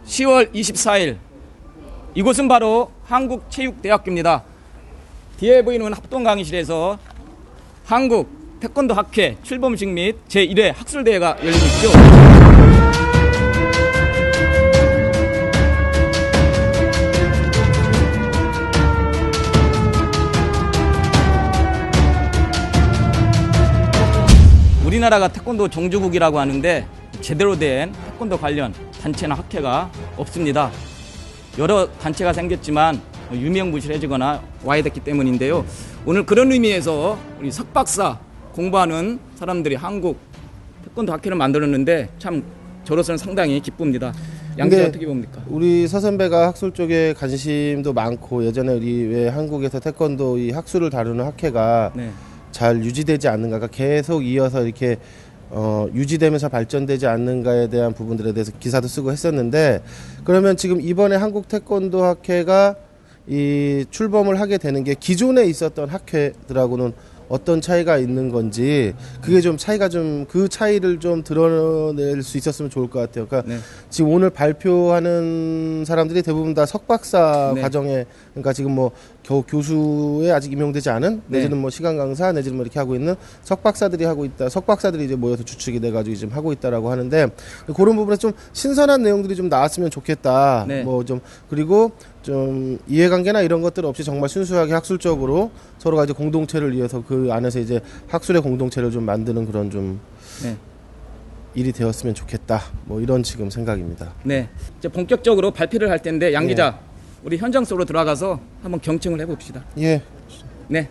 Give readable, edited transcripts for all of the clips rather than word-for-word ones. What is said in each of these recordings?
10월 24일 이곳은 바로 한국체육대학교입니다. 뒤에 보이는 합동 강의실에서 한국 태권도 학회 출범식 및 제1회 학술대회가 열리고 있죠. 우리나라가 태권도 종주국이라고 하는데 제대로 된 태권도 관련 단체나 학회가 없습니다. 여러 단체가 생겼지만 유명무실해지거나 와해됐기 때문인데요. 오늘 그런 의미에서 우리 석박사 공부하는 사람들이 한국 태권도 학회를 만들었는데 참 저로서는 상당히 기쁩니다. 양재 어떻게 봅니까? 우리 서선배가 학술 쪽에 관심도 많고 예전에 우리 왜 한국에서 태권도 이 학술을 다루는 학회가 잘 유지되지 않는가가 계속 이어서 이렇게 유지되면서 발전되지 않는가에 대한 부분들에 대해서 기사도 쓰고 했었는데, 그러면 지금 이번에 한국 태권도 학회가 이 출범을 하게 되는 게 기존에 있었던 학회들하고는 어떤 차이가 있는 건지, 그게 좀 차이가 좀 그 차이를 좀 드러낼 수 있었으면 좋을 것 같아요. 그러니까 지금 오늘 발표하는 사람들이 대부분 다 석박사 과정에, 그러니까 지금 뭐 겨우 교수에 아직 임용되지 않은 내지는 뭐 시간 강사 내지는 뭐 이렇게 하고 있는 석박사들이 하고 있다. 석박사들이 이제 모여서 주축이 돼가지고 지금 하고 있다라고 하는데, 그런 부분에 좀 신선한 내용들이 좀 나왔으면 좋겠다. 뭐 좀 그리고 좀 이해관계나 이런 것들 없이 정말 순수하게 학술적으로 서로가 이제 공동체를 이어서 그 안에서 이제 학술의 공동체를 좀 만드는 그런 좀 일이 되었으면 좋겠다. 뭐 이런 지금 생각입니다. 네, 이제 본격적으로 발표를 할 텐데 양 기자, 우리 현장 속으로 들어가서 한번 경청을 해봅시다. 예. 네,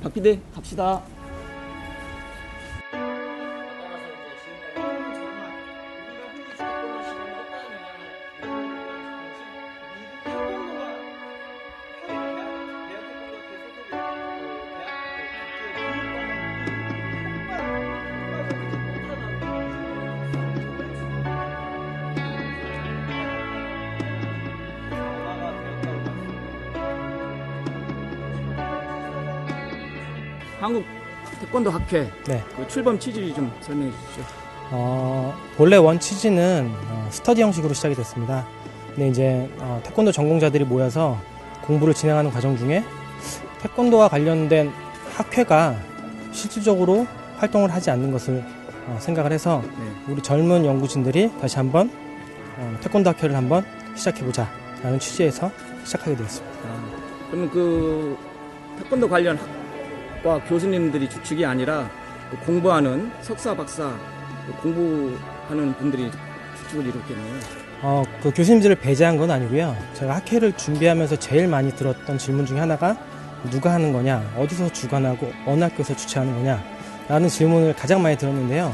박 PD 갑시다. 한국 태권도 학회 그 출범 취지 좀 설명해 주시죠. 본래 원 취지는 스터디 형식으로 시작이 됐습니다. 근데 이제 태권도 전공자들이 모여서 공부를 진행하는 과정 중에 태권도와 관련된 학회가 실질적으로 활동을 하지 않는 것을 생각을 해서 우리 젊은 연구진들이 다시 한번 태권도 학회를 한번 시작해보자 라는 취지에서 시작하게 되었습니다. 그러면 그 태권도 관련 과 교수님들이 주축이 아니라 공부하는 석사, 박사 공부하는 분들이 주축을 이뤘겠네요. 그 교수님들을 배제한 건 아니고요. 제가 학회를 준비하면서 제일 많이 들었던 질문 중에 하나가 누가 하는 거냐, 어디서 주관하고 어느 학교에서 주최하는 거냐 라는 질문을 가장 많이 들었는데요.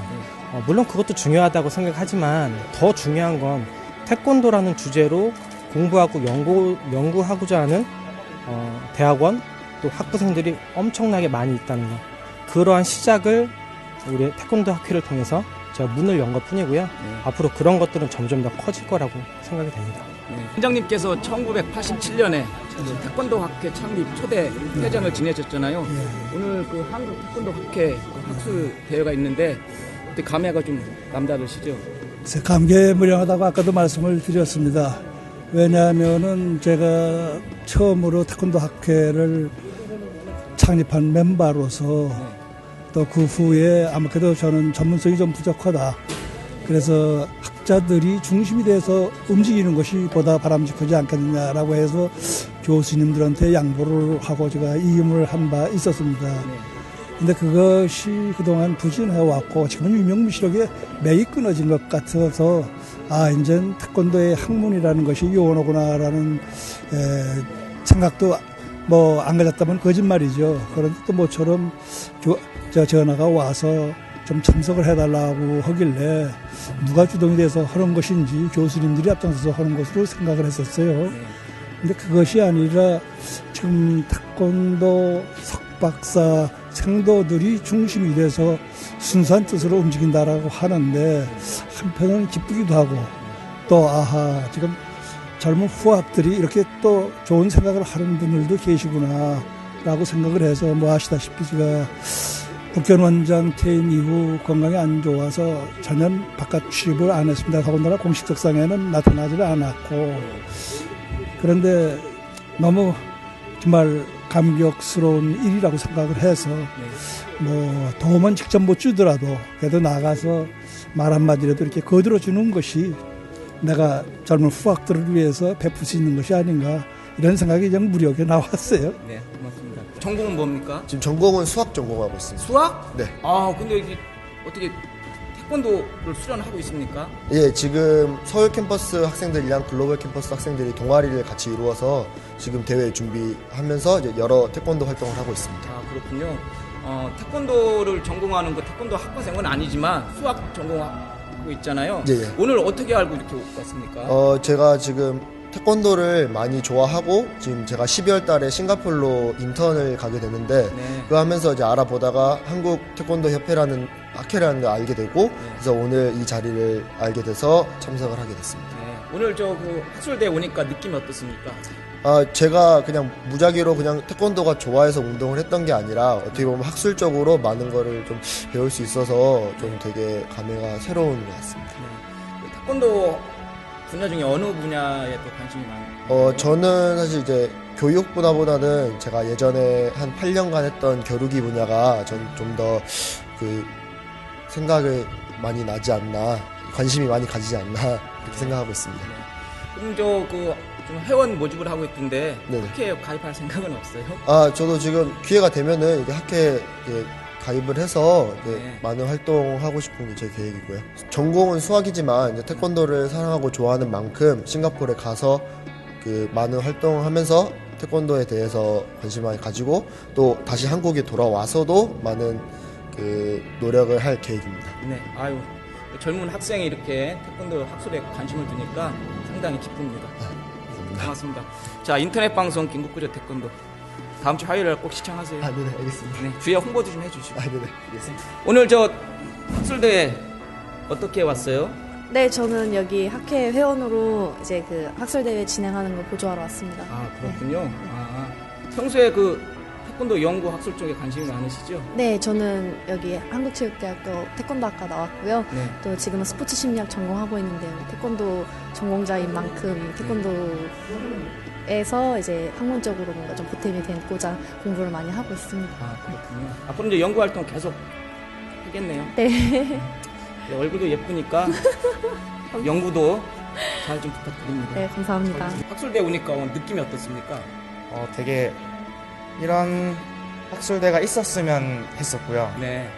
물론 그것도 중요하다고 생각하지만 더 중요한 건 태권도라는 주제로 공부하고 연구하고자 하는 대학원 또 학부생들이 엄청나게 많이 있다는 것, 그러한 시작을 우리 태권도 학회를 통해서 제가 문을 연 것 뿐이고요. 앞으로 그런 것들은 점점 더 커질 거라고 생각이 됩니다. 원장님께서 1987년에 태권도 학회 창립 초대 회장을 지내셨잖아요. 오늘 그 한국 태권도 학회 학술 대회가 있는데 그때 감회가 좀 남다르시죠? 감개무량하다고 아까도 말씀을 드렸습니다. 왜냐하면은 제가 처음으로 태권도 학회를 창립한 멤버로서 또 그 후에 아무래도 저는 전문성이 좀 부족하다. 그래서 학자들이 중심이 돼서 움직이는 것이 보다 바람직하지 않겠느냐라고 해서 교수님들한테 양보를 하고 제가 이임을 한 바 있었습니다. 근데 그것이 그동안 부진해왔고 지금은 유명무실하게 매이 끊어진 것 같아서 이제 태권도의 학문이라는 것이 요원하구나라는 생각도 뭐 안 가졌다면 거짓말이죠. 그런데 또 모처럼 전화가 와서 좀 참석을 해달라고 하길래 누가 주동이 돼서 하는 것인지 교수님들이 앞장서서 하는 것으로 생각을 했었어요. 근데 그것이 아니라 지금 태권도 석박사 생도들이 중심이 돼서 순수한 뜻으로 움직인다라고 하는데 한편은 기쁘기도 하고 또 지금 젊은 후학들이 이렇게 또 좋은 생각을 하는 분들도 계시구나 라고 생각을 해서 뭐 아시다시피 제가 국견 원장 퇴임 이후 건강이 안 좋아서 전혀 바깥 취입을 안 했습니다. 더군다나 공식석상에는 나타나지 않았고, 그런데 너무 정말 감격스러운 일이라고 생각을 해서 뭐 도움은 직접 못 주더라도 그래도 나가서 말 한마디라도 이렇게 거들어 주는 것이 내가 젊은 후학들을 위해서 베풀 수 있는 것이 아닌가, 이런 생각이 좀 무력에 나왔어요. 네, 고맙습니다. 전공은 뭡니까? 지금 전공은 수학 전공하고 있습니다. 수학? 네. 아, 근데 이게 어떻게 태권도를 수련하고 있습니까? 예, 지금 서울 캠퍼스 학생들이랑 글로벌 캠퍼스 학생들이 동아리를 같이 이루어서 지금 대회 준비하면서 이제 여러 태권도 활동을 하고 있습니다. 아, 그렇군요. 태권도를 전공하는 그 태권도 학과생은 아니지만 수학 전공하고 있잖아요. 예, 예. 오늘 어떻게 알고 이렇게 왔습니까? 제가 지금 태권도를 많이 좋아하고 지금 제가 12월 달에 싱가포르로 인턴을 가게 됐는데 네. 그거 하면서 이제 알아보다가 한국 태권도 협회라는 학회라는 걸 알게 되고 그래서 오늘 이 자리를 알게 돼서 참석을 하게 됐습니다. 네. 오늘 그 학술대 오니까 느낌이 어떻습니까? 제가 그냥 무작위로 그냥 태권도가 좋아해서 운동을 했던 게 아니라 어떻게 보면 학술적으로 많은 거를 좀 배울 수 있어서 좀 되게 감회가 새로운 것 같습니다. 네. 태권도 분야 중에 어느 분야에 또 관심이 많아요? 저는 사실 이제 교육 분야보다는 제가 예전에 한 8년간 했던 겨루기 분야가 전 좀 더 그 생각을 많이 나지 않나, 관심이 많이 가지지 않나 그렇게 생각하고 있습니다. 네. 그럼 좀 회원 모집을 하고 있던데 네네. 학회에 가입할 생각은 없어요? 저도 지금 기회가 되면은 이게 학회에 가입을 해서 네. 많은 활동하고 싶은 게 제 계획이고요. 전공은 수학이지만 이제 태권도를 사랑하고 좋아하는 만큼 싱가포르에 가서 그 많은 활동하면서 태권도에 대해서 관심을 많이 가지고 또 다시 한국에 돌아와서도 많은 그 노력을 할 계획입니다. 네. 아유, 젊은 학생이 이렇게 태권도 학술에 관심을 두니까 상당히 기쁩니다. 고맙습니다. 자, 인터넷 방송 김국구조 태권도 다음 주 화요일에 꼭 시청하세요. 네네, 알겠습니다. 네, 주위에 홍보도 좀 해주시고. 네네, 알겠습니다. 오늘 학술대회 어떻게 왔어요? 네, 저는 여기 학회 회원으로 이제 그 학술대회 진행하는 거 보조하러 왔습니다. 아, 그렇군요. 평소에 태권도 연구 학술 쪽에 관심이 많으시죠? 네, 저는 여기 한국체육대학교 태권도학과 나왔고요. 네. 또 지금은 스포츠 심리학 전공하고 있는데요. 태권도 전공자인 만큼 태권도에서 이제 학문적으로 뭔가 좀 보탬이 되고자 공부를 많이 하고 있습니다. 아, 그렇군요. 앞으로 이제 연구 활동 계속 하겠네요. 네. 네, 얼굴도 예쁘니까 연구도 잘 좀 부탁드립니다. 네, 감사합니다. 학술대 오니까 느낌이 어떻습니까? 되게 이런 학술대가 있었으면 했었고요. 네.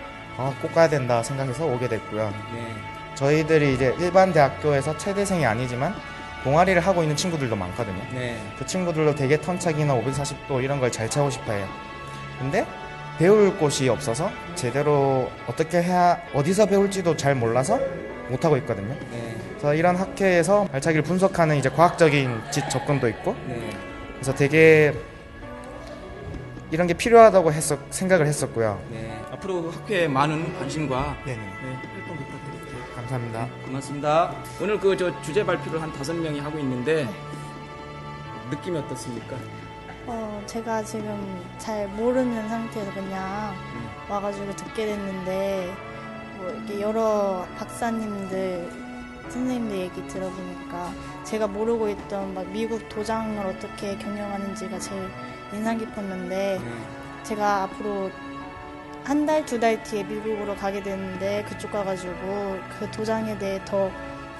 꼭 가야 된다 생각해서 오게 됐고요. 네. 저희들이 이제 일반 대학교에서 최대생이 아니지만 동아리를 하고 있는 친구들도 많거든요. 네. 그 친구들도 되게 턴착이나 540도 이런 걸 잘 차고 싶어 해요. 근데 배울 곳이 없어서 제대로 어떻게 해야, 어디서 배울지도 잘 몰라서 못하고 있거든요. 네. 그래서 이런 학회에서 발차기를 분석하는 이제 과학적인 접근도 있고, 네. 그래서 되게 이런 게 필요하다고 생각을 했었고요. 네. 앞으로 학회에 많은 관심과 네네. 활동 부탁드릴게요. 감사합니다. 고맙습니다. 오늘 주제 발표를 한 5명이 하고 있는데 느낌이 어떻습니까? 제가 지금 잘 모르는 상태에서 그냥 와가지고 듣게 됐는데, 이렇게 여러 박사님들, 선생님들 얘기 들어보니까 제가 모르고 있던 미국 도장을 어떻게 경영하는지가 제일 인상 깊었는데, 제가 앞으로 한 달, 2달 뒤에 미국으로 가게 되는데 그쪽 가가지고 그 도장에 대해 더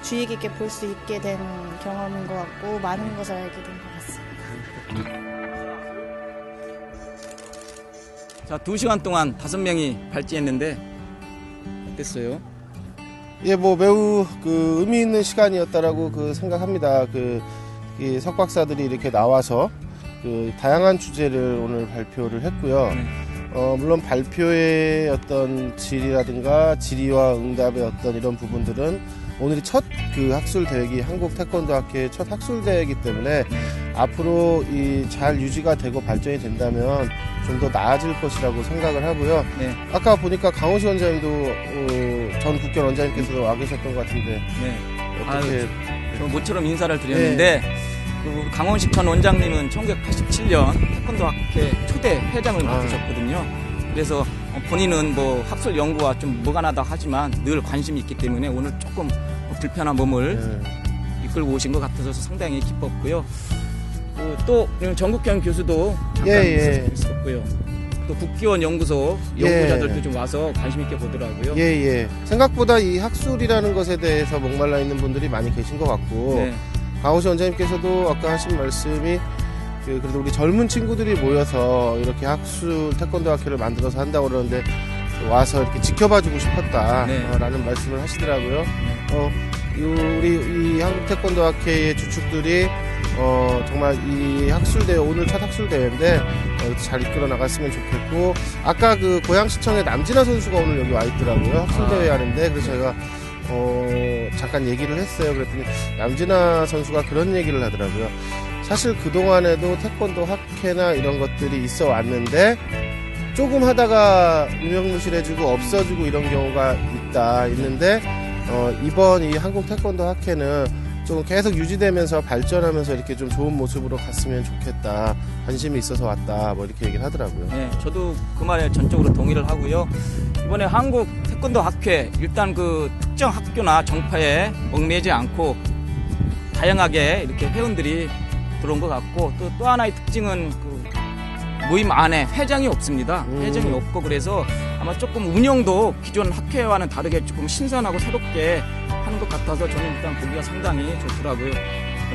주의 깊게 볼 수 있게 된 경험인 것 같고 많은 것을 알게 된 것 같습니다. 자, 2시간 동안 5명이 발제했는데 어땠어요? 예, 매우 의미 있는 시간이었다라고 생각합니다. 이 석박사들이 이렇게 나와서 다양한 주제를 오늘 발표를 했고요. 물론 발표의 어떤 질이라든가 질의와 응답의 어떤 이런 부분들은 오늘이 첫 학술 대회기 한국 태권도 학회의 첫 학술 대회이기 때문에 앞으로 잘 유지가 되고 발전이 된다면 좀 더 나아질 것이라고 생각을 하고요. 네. 아까 보니까 강호시 원장님도 전 국견 원장님께서 와 계셨던 것 같은데 어떻게 저 모처럼 인사를 드렸는데 강원식 전 원장님은 1987년 태권도 학회 초대 회장을 맡으셨거든요. 그래서 본인은 뭐 학술 연구와 좀 무관하다 하지만 늘 관심이 있기 때문에 오늘 조금 불편한 몸을 이끌고 오신 것 같아서 상당히 기뻤고요. 또 전국현 교수도 잠깐 있었고요. 또 국기원 연구소 연구자들도 좀 와서 관심 있게 보더라고요. 생각보다 이 학술이라는 것에 대해서 목말라 있는 분들이 많이 계신 것 같고 강호시 원장님께서도 아까 하신 말씀이 그래도 우리 젊은 친구들이 모여서 이렇게 학술 태권도 학회를 만들어서 한다고 그러는데 와서 이렇게 지켜봐주고 싶었다라는 말씀을 하시더라고요. 우리 이 한국 태권도 학회의 주축들이 정말 이 학술대회, 오늘 첫 학술대회인데 잘 이끌어 나갔으면 좋겠고, 아까 그 고양시청의 남진아 선수가 오늘 여기 와 있더라고요. 학술대회 하는데. 그래서 저희가 잠깐 얘기를 했어요. 그랬더니 남진아 선수가 그런 얘기를 하더라고요. 사실 그동안에도 태권도 학회나 이런 것들이 있어 왔는데 조금 하다가 유명무실해지고 없어지고 이런 경우가 있는데 이번 이 한국 태권도 학회는 좀 계속 유지되면서 발전하면서 이렇게 좀 좋은 모습으로 갔으면 좋겠다, 관심이 있어서 왔다, 뭐 이렇게 얘기를 하더라고요. 네, 저도 그 말에 전적으로 동의를 하고요. 이번에 한국 태권도 학회, 일단 그 특정 학교나 정파에 얽매이지 않고 다양하게 이렇게 회원들이 들어온 것 같고, 또 하나의 특징은 그 모임 안에 회장이 없습니다. 회장이 없고, 그래서 아마 조금 운영도 기존 학회와는 다르게 조금 신선하고 새롭게 하는 것 같아서 저는 일단 보기가 상당히 좋더라고요.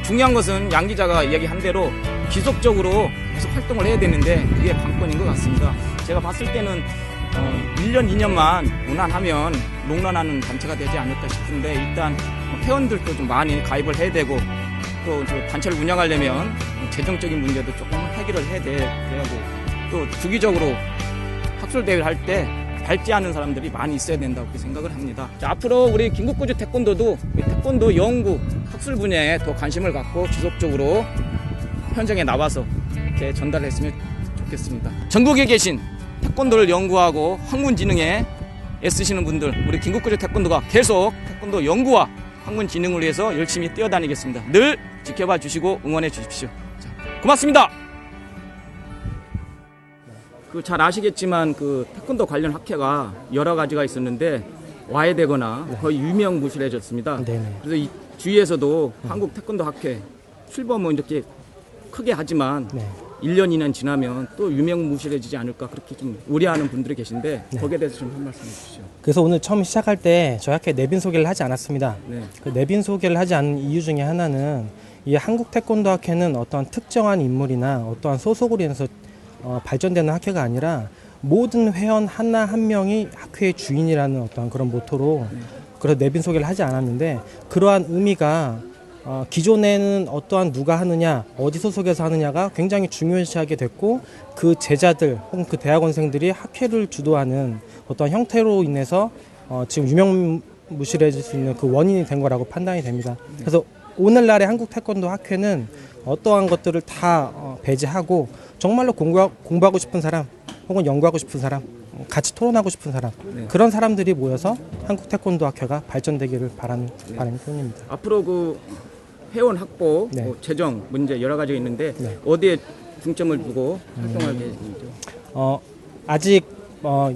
중요한 것은 양 기자가 이야기한 대로 지속적으로 계속 활동을 해야 되는데 그게 관건인 것 같습니다. 제가 봤을 때는 1년, 2년만 무난하면 롱런하는 단체가 되지 않을까 싶은데, 일단 회원들도 좀 많이 가입을 해야 되고, 또 단체를 운영하려면 재정적인 문제도 조금 해결을 해야 되고, 또 주기적으로 학술대회를 할 때 밟지 않은 사람들이 많이 있어야 된다고 그렇게 생각을 합니다. 자, 앞으로 우리 김국구주 태권도도 태권도 연구, 학술 분야에 더 관심을 갖고 지속적으로 현장에 나와서 이렇게 전달했으면 좋겠습니다. 전국에 계신 태권도를 연구하고 학문진흥에 애쓰시는 분들, 우리 김국구주 태권도가 계속 태권도 연구와 학문진흥을 위해서 열심히 뛰어다니겠습니다. 늘 지켜봐 주시고 응원해 주십시오. 자, 고맙습니다. 잘 아시겠지만 그 태권도 관련 학회가 여러 가지가 있었는데 와야 되거나 거의 유명무실해졌습니다. 그래서 이 주위에서도 한국 태권도 학회 출범은 이렇게 크게 하지만 1년, 2년 지나면 또 유명무실해지지 않을까, 그렇게 좀 우려하는 분들이 계신데 거기에 대해서 좀 한 말씀 해주시죠. 그래서 오늘 처음 시작할 때 저희 학회 내빈 소개를 하지 않았습니다. 그 내빈 소개를 하지 않은 이유 중에 하나는 이 한국 태권도 학회는 어떤 특정한 인물이나 어떠한 소속으로 인해서 발전되는 학회가 아니라 모든 회원 하나 한 명이 학회의 주인이라는 어떤 그런 모토로 그래서 내빈 소개를 하지 않았는데, 그러한 의미가 기존에는 어떠한 누가 하느냐, 어디 소속에서 하느냐가 굉장히 중요시하게 됐고, 그 제자들 혹은 그 대학원생들이 학회를 주도하는 어떤 형태로 인해서 지금 유명무실해질 수 있는 그 원인이 된 거라고 판단이 됩니다. 그래서 오늘날의 한국 태권도 학회는 어떠한 것들을 다 배제하고 정말로 공부하고 싶은 사람 혹은 연구하고 싶은 사람, 같이 토론하고 싶은 사람, 그런 사람들이 모여서 한국 태권도 학회가 발전되기를 바라는 편입니다. 앞으로 그 회원 확보, 재정 문제 여러 가지가 있는데 어디에 중점을 두고 활동할 계획이죠? 아직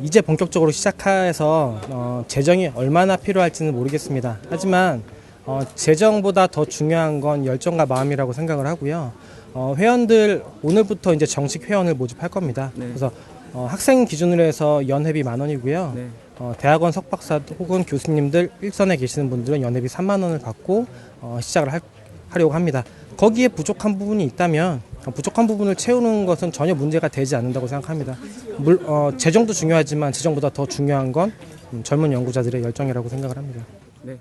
이제 본격적으로 시작해서 재정이 얼마나 필요할지는 모르겠습니다. 하지만 재정보다 더 중요한 건 열정과 마음이라고 생각을 하고요. 회원들 오늘부터 이제 정식 회원을 모집할 겁니다. 그래서 학생 기준으로 해서 연회비 10,000원이고요. 대학원 석박사 혹은 교수님들 일선에 계시는 분들은 연회비 30,000원을 받고 시작을 하려고 합니다. 거기에 부족한 부분이 있다면 부족한 부분을 채우는 것은 전혀 문제가 되지 않는다고 생각합니다. 재정도 중요하지만 재정보다 더 중요한 건 젊은 연구자들의 열정이라고 생각을 합니다. 네.